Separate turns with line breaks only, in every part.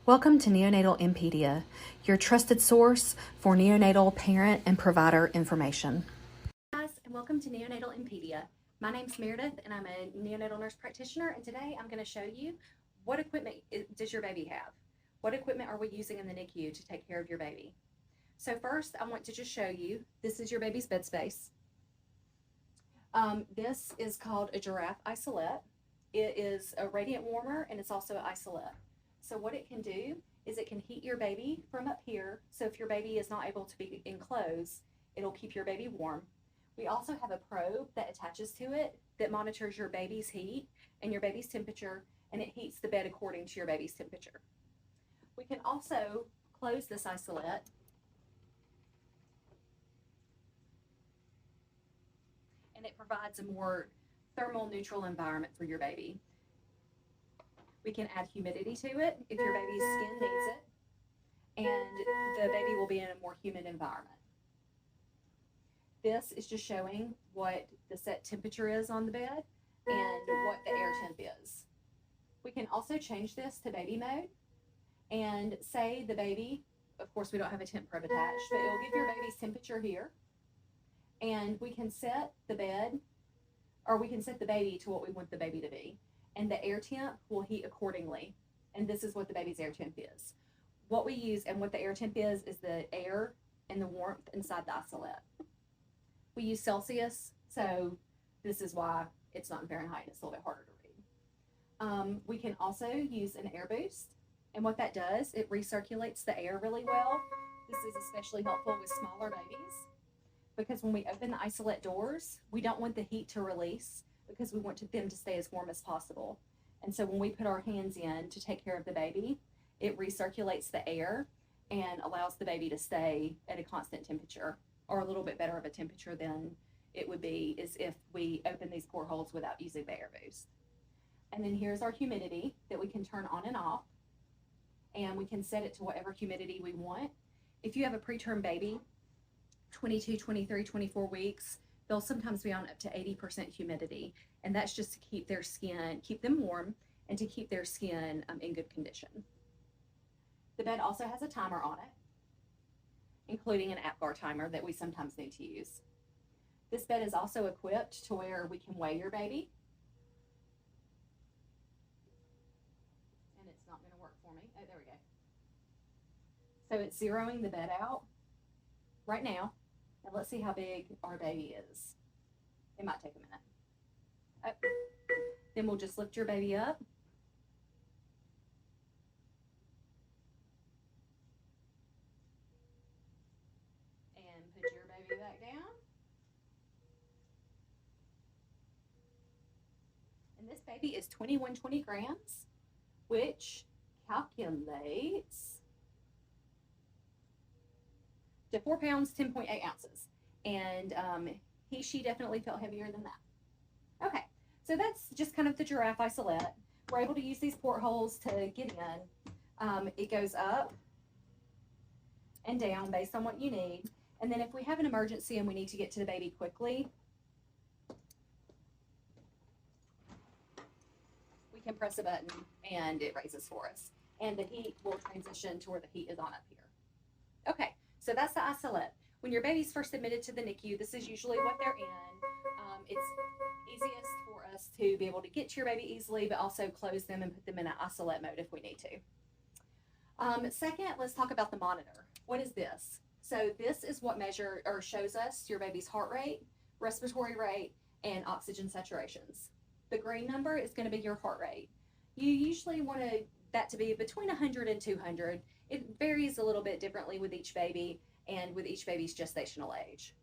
Welcome to Neonatal Impedia, your trusted source for neonatal parent and provider information.
Hi guys, and welcome to Neonatal Impedia. My name's Meredith, and I'm a neonatal nurse practitioner, and today I'm going to show you what equipment does your baby have? What equipment are we using in the NICU to take care of your baby? So first, I want to just show you, this is your baby's bed space. This is called a giraffe isolette. It is a radiant warmer, and it's also an isolette. So what it can do is it can heat your baby from up here. So if your baby is not able to be enclosed, it'll keep your baby warm. We also have a probe that attaches to it that monitors your baby's heat and your baby's temperature, and it heats the bed according to your baby's temperature. We can also close this isolette and it provides a more thermal neutral environment for your baby. We can add humidity to it if your baby's skin needs it, and the baby will be in a more humid environment. This is just showing what the set temperature is on the bed and what the air temp is. We can also change this to baby mode and say the baby, of course we don't have a temp probe attached, but it will give your baby's temperature here, and we can set the bed, or we can set the baby to what we want the baby to be, and the air temp will heat accordingly. And this is what the baby's air temp is. What we use and what the air temp is the air and the warmth inside the isolette. We use Celsius, so this is why it's not in Fahrenheit. It's a little bit harder to read. We can also use an air boost, and what that does, it recirculates the air really well. This is especially helpful with smaller babies, because when we open the isolette doors, we don't want the heat to release, because we want them to stay as warm as possible. And so when we put our hands in to take care of the baby, it recirculates the air and allows the baby to stay at a constant temperature, or a little bit better of a temperature than it would be as if we open these portholes without using the air boost. And then here's our humidity that we can turn on and off, and we can set it to whatever humidity we want. If you have a preterm baby, 22, 23, 24 weeks, they'll sometimes be on up to 80% humidity, and that's just to keep their skin, keep them warm, and to keep their skin in good condition. The bed also has a timer on it, including an APGAR timer that we sometimes need to use. This bed is also equipped to where we can weigh your baby. And it's not going to work for me. Oh, there we go. So it's zeroing the bed out right now. And let's see how big our baby is. It might take a minute. Oh. Then we'll just lift your baby up. And put your baby back down. And this baby is 2120 grams, which calculates to 4 pounds, 10.8 ounces. And she definitely felt heavier than that. Okay, so that's just kind of the giraffe isolette. We're able to use these portholes to get in. It goes up and down based on what you need. And then if we have an emergency and we need to get to the baby quickly, we can press a button and it raises for us. And the heat will transition to where the heat is on up here. Okay. So that's the isolette. When your baby's first admitted to the NICU, this is usually what they're in. It's easiest for us to be able to get to your baby easily, but also close them and put them in an isolette mode if we need to. Second, let's talk about the monitor. What is this? So this is what shows us your baby's heart rate, respiratory rate, and oxygen saturations. The green number is going to be your heart rate. You usually want that to be between 100 and 200. It varies a little bit differently with each baby and with each baby's gestational age.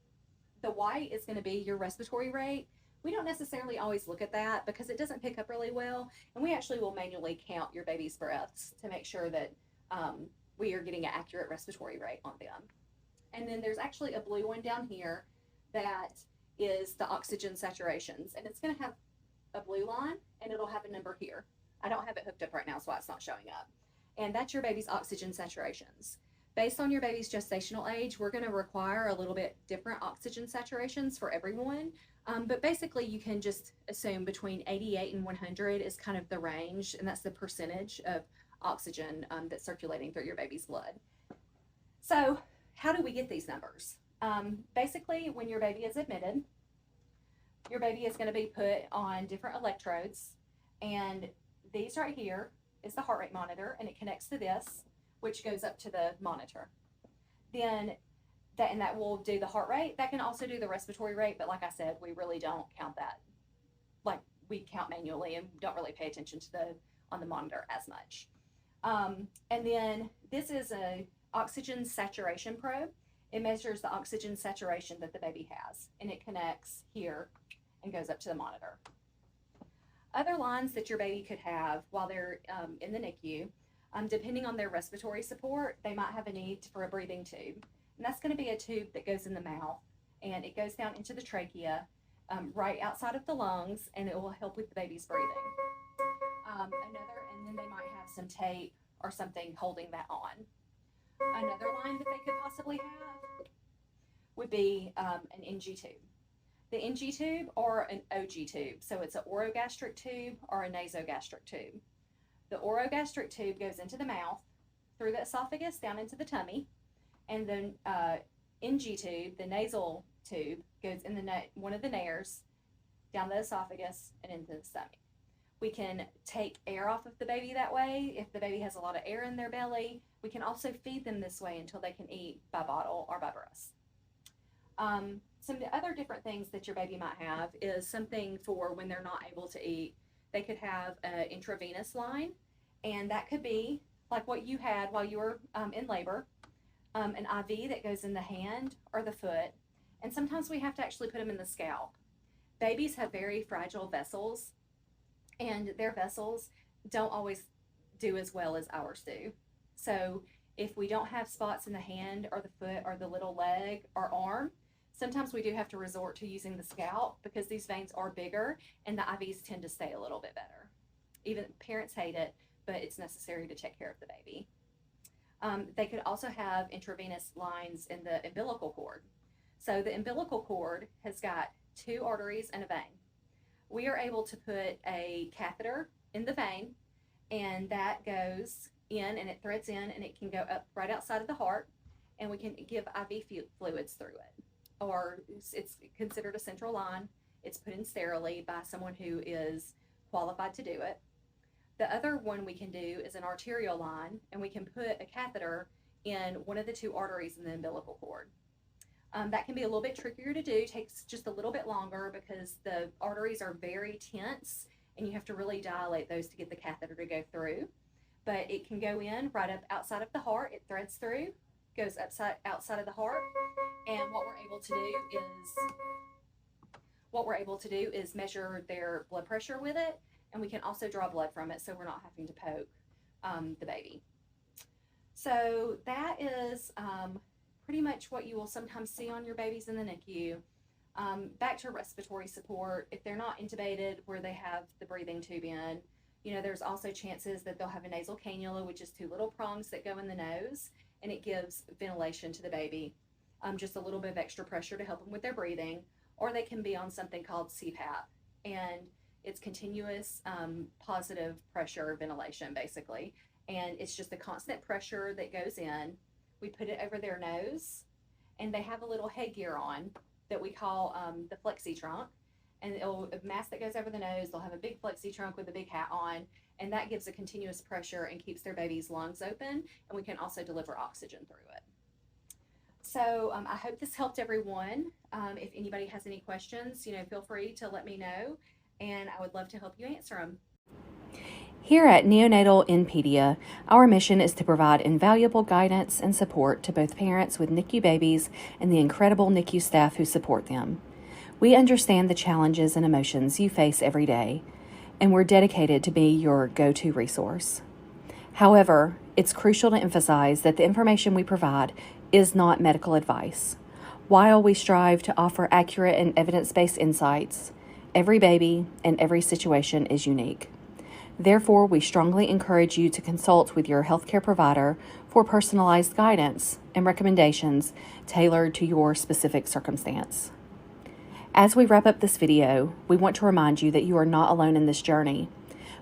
The white is going to be your respiratory rate. We don't necessarily always look at that because it doesn't pick up really well, and we actually will manually count your baby's breaths to make sure that we are getting an accurate respiratory rate on them. And then there's actually a blue one down here that is the oxygen saturations, and it's going to have a blue line and it'll have a number here. I don't have it hooked up right now, so it's not showing up. And that's your baby's oxygen saturations. Based on your baby's gestational age, we're going to require a little bit different oxygen saturations for everyone. But basically, you can just assume between 88 and 100 is kind of the range, and that's the percentage of oxygen that's circulating through your baby's blood. So how do we get these numbers? Basically, when your baby is admitted, your baby is going to be put on different electrodes, and these right here is the heart rate monitor, and it connects to this, which goes up to the monitor. Then that will do the heart rate. That can also do the respiratory rate, but like I said, we really don't count that. Like, we count manually and don't really pay attention to on the monitor as much. And then this is a oxygen saturation probe. It measures the oxygen saturation that the baby has, and it connects here and goes up to the monitor. Other lines that your baby could have while they're in the NICU, depending on their respiratory support, they might have a need for a breathing tube. And that's going to be a tube that goes in the mouth, and it goes down into the trachea, right outside of the lungs, and it will help with the baby's breathing. And then they might have some tape or something holding that on. Another line that they could possibly have would be an NG tube. The NG tube or an OG tube. So it's an orogastric tube or a nasogastric tube. The orogastric tube goes into the mouth, through the esophagus, down into the tummy, and then NG tube, the nasal tube, goes in one of the nares, down the esophagus and into the stomach. We can take air off of the baby that way. If the baby has a lot of air in their belly, we can also feed them this way until they can eat by bottle or by breast. Some other different things that your baby might have is something for when they're not able to eat. They could have an intravenous line, and that could be like what you had while you were in labor, an IV that goes in the hand or the foot, and sometimes we have to actually put them in the scalp. Babies have very fragile vessels, and their vessels don't always do as well as ours do. So if we don't have spots in the hand or the foot or the little leg or arm, sometimes we do have to resort to using the scalp because these veins are bigger and the IVs tend to stay a little bit better. Even parents hate it, but it's necessary to take care of the baby. They could also have intravenous lines in the umbilical cord. So the umbilical cord has got 2 arteries and a vein. We are able to put a catheter in the vein, and that goes in and it threads in and it can go up right outside of the heart, and we can give IV fluids through it. Or it's considered a central line. It's put in sterilely by someone who is qualified to do it. The other one we can do is an arterial line, and we can put a catheter in one of the 2 arteries in the umbilical cord. That can be a little bit trickier to do, takes just a little bit longer because the arteries are very tense and you have to really dilate those to get the catheter to go through. But it can go in right up outside of the heart, it threads through, goes outside of the heart, and what we're able to do is measure their blood pressure with it, and we can also draw blood from it so we're not having to poke the baby. So that is pretty much what you will sometimes see on your babies in the NICU. Back to respiratory support, if they're not intubated where they have the breathing tube in, there's also chances that they'll have a nasal cannula, which is 2 little prongs that go in the nose, and it gives ventilation to the baby, just a little bit of extra pressure to help them with their breathing. Or they can be on something called CPAP, and it's continuous positive pressure ventilation, basically. And it's just a constant pressure that goes in. We put it over their nose, and they have a little headgear on that we call the flexi trunk. And a mask that goes over the nose, they'll have a big flexi trunk with a big hat on, and that gives a continuous pressure and keeps their baby's lungs open, and we can also deliver oxygen through it. So I hope this helped everyone. If anybody has any questions, feel free to let me know, and I would love to help you answer them.
Here at Neonatal Inpedia, our mission is to provide invaluable guidance and support to both parents with NICU babies and the incredible NICU staff who support them. We understand the challenges and emotions you face every day, and we're dedicated to be your go-to resource. However, it's crucial to emphasize that the information we provide is not medical advice. While we strive to offer accurate and evidence-based insights, every baby and every situation is unique. Therefore, we strongly encourage you to consult with your healthcare provider for personalized guidance and recommendations tailored to your specific circumstance. As we wrap up this video, we want to remind you that you are not alone in this journey.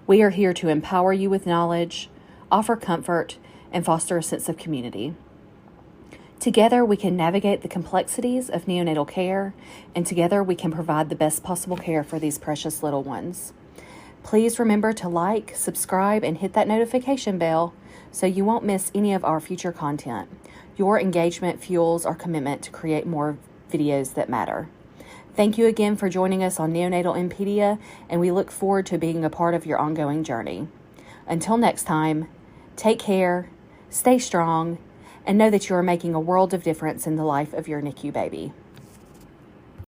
We are here to empower you with knowledge, offer comfort, and foster a sense of community. Together, we can navigate the complexities of neonatal care, and together we can provide the best possible care for these precious little ones. Please remember to like, subscribe, and hit that notification bell so you won't miss any of our future content. Your engagement fuels our commitment to create more videos that matter. Thank you again for joining us on Neonatal Inpedia, and we look forward to being a part of your ongoing journey. Until next time, take care, stay strong, and know that you are making a world of difference in the life of your NICU baby.